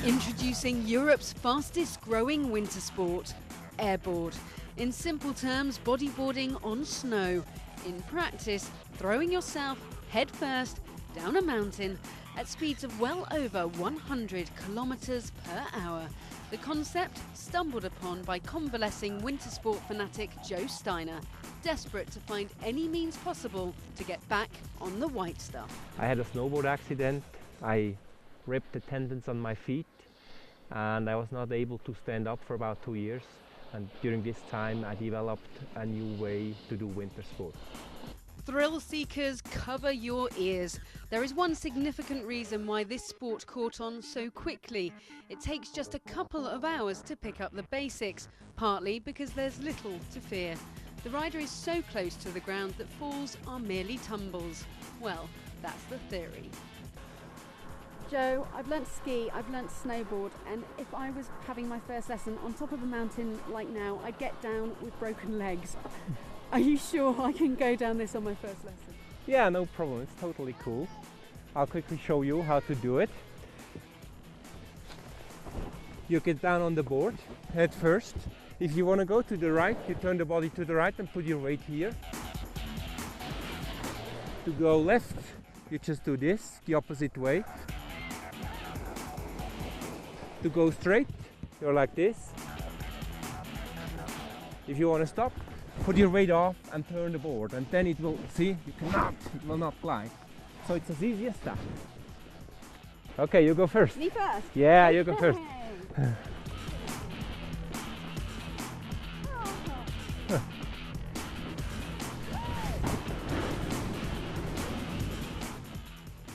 Introducing Europe's fastest growing winter sport, airboard. In simple terms, bodyboarding on snow. In practice, throwing yourself head first down a mountain at speeds of well over 100 kilometers per hour. The concept stumbled upon by convalescing winter sport fanatic Joe Steiner, desperate to find any means possible to get back on the white stuff. I had a snowboard accident. I ripped the tendons on my feet and I was not able to stand up for about 2 years. And during this time I developed a new way to do winter sport. Thrill seekers, cover your ears. There is one significant reason why this sport caught on so quickly. It takes just a couple of hours to pick up the basics, partly because there's little to fear. The rider is so close to the ground that falls are merely tumbles. Well, that's the theory. Joe, I've learnt to ski, I've learnt to snowboard, and if I was having my first lesson on top of a mountain like now, I'd get down with broken legs. Are you sure I can go down this on my first lesson? Yeah, no problem, it's totally cool. I'll quickly show you how to do it. You get down on the board, head first. If you want to go to the right, you turn the body to the right and put your weight here. To go left, you just do this, the opposite way. To go straight, you're like this. If you want to stop, put your weight off and turn the board, and then it will, see, it will not glide. So it's as easy as that. Okay, you go first. Me first? Yeah, you go first.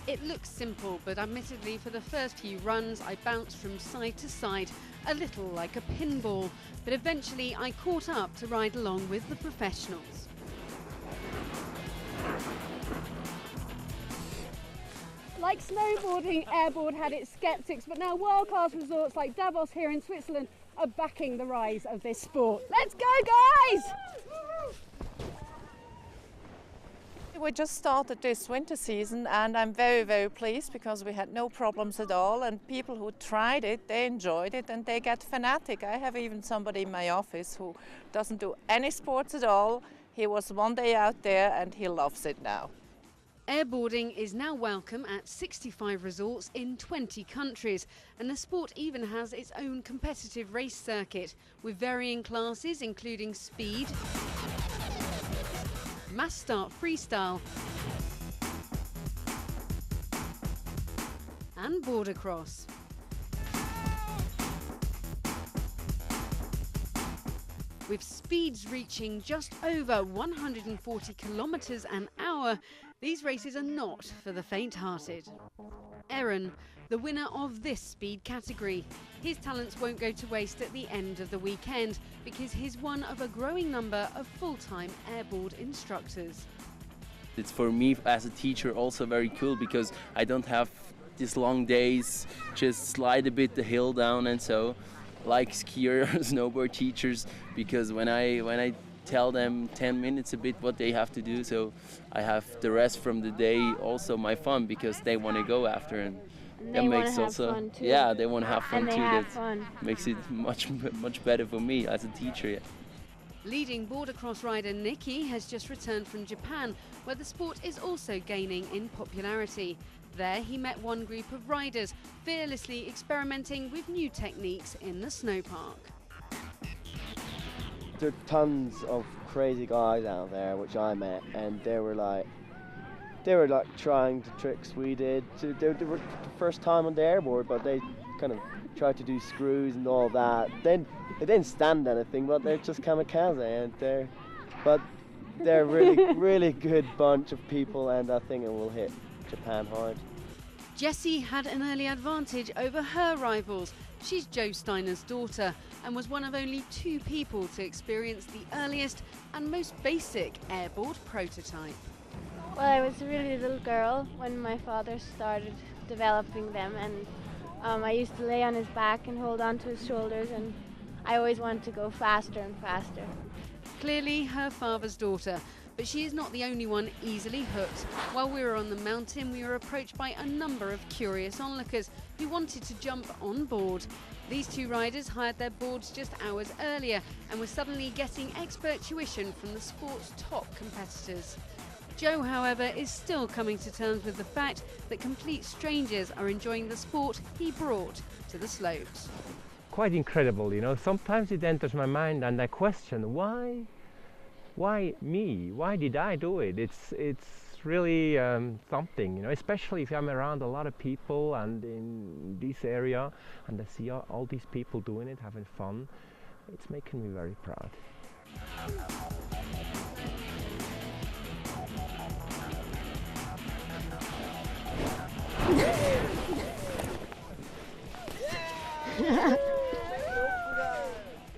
It looks simple, but admittedly for the first few runs I bounced from side to side, a little like a pinball, but eventually I caught up to ride along with the professionals. Like snowboarding, airboard had its skeptics, but now world-class resorts like Davos here in Switzerland are backing the rise of this sport. Let's go, guys! We just started this winter season and I'm very, very pleased because we had no problems at all, and people who tried it, they enjoyed it and they get fanatic. I have even somebody in my office who doesn't do any sports at all. He was one day out there and he loves it now. Airboarding is now welcome at 65 resorts in 20 countries, and the sport even has its own competitive race circuit with varying classes including speed, mass start freestyle and border cross. With speeds reaching just over 140 kilometers an hour, these races are not for the faint-hearted. Aaron, the winner of this speed category. His talents won't go to waste at the end of the weekend because he's one of a growing number of full-time airboard instructors. It's for me as a teacher also very cool because I don't have these long days, just slide a bit the hill down, and so like skier or snowboard teachers, because when I tell them 10 minutes a bit what they have to do, so I have the rest from the day also my fun because they want to go after, and that makes also fun too. Yeah, they want to have fun too. That makes it much better for me as a teacher. Yeah. Leading border cross rider Nikki has just returned from Japan, where the sport is also gaining in popularity. There he met one group of riders fearlessly experimenting with new techniques in the snowpark. There are tons of crazy guys out there which I met, and they were like trying the tricks we did. They were the first time on the airboard, but they kind of tried to do screws and all that. Then they didn't stand anything, but they're just kamikaze, and they're really good bunch of people, and I think it will hit Japan hard. Jessie had an early advantage over her rivals. She's Joe Steiner's daughter and was one of only 2 people to experience the earliest and most basic airboard prototype. Well, I was a really little girl when my father started developing them, and I used to lay on his back and hold on to his shoulders, and I always wanted to go faster and faster. Clearly her father's daughter, But she is not the only one easily hooked. While we were on the mountain, we were approached by a number of curious onlookers who wanted to jump on board. These two riders hired their boards just hours earlier and were suddenly getting expert tuition from the sport's top competitors. Joe, however, is still coming to terms with the fact that complete strangers are enjoying the sport he brought to the slopes. Quite incredible, you know. Sometimes it enters my mind and I question, why me? Why did I do it? It's really something, you know, especially if I'm around a lot of people and in this area and I see all these people doing it, having fun. It's making me very proud.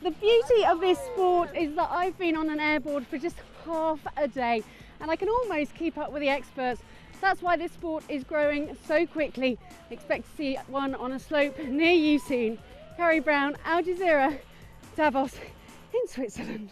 The beauty of this sport is that I've been on an airboard for just half a day and I can almost keep up with the experts. That's why this sport is growing so quickly. Expect to see one on a slope near you soon. Carrie Brown, Al Jazeera, Davos in Switzerland.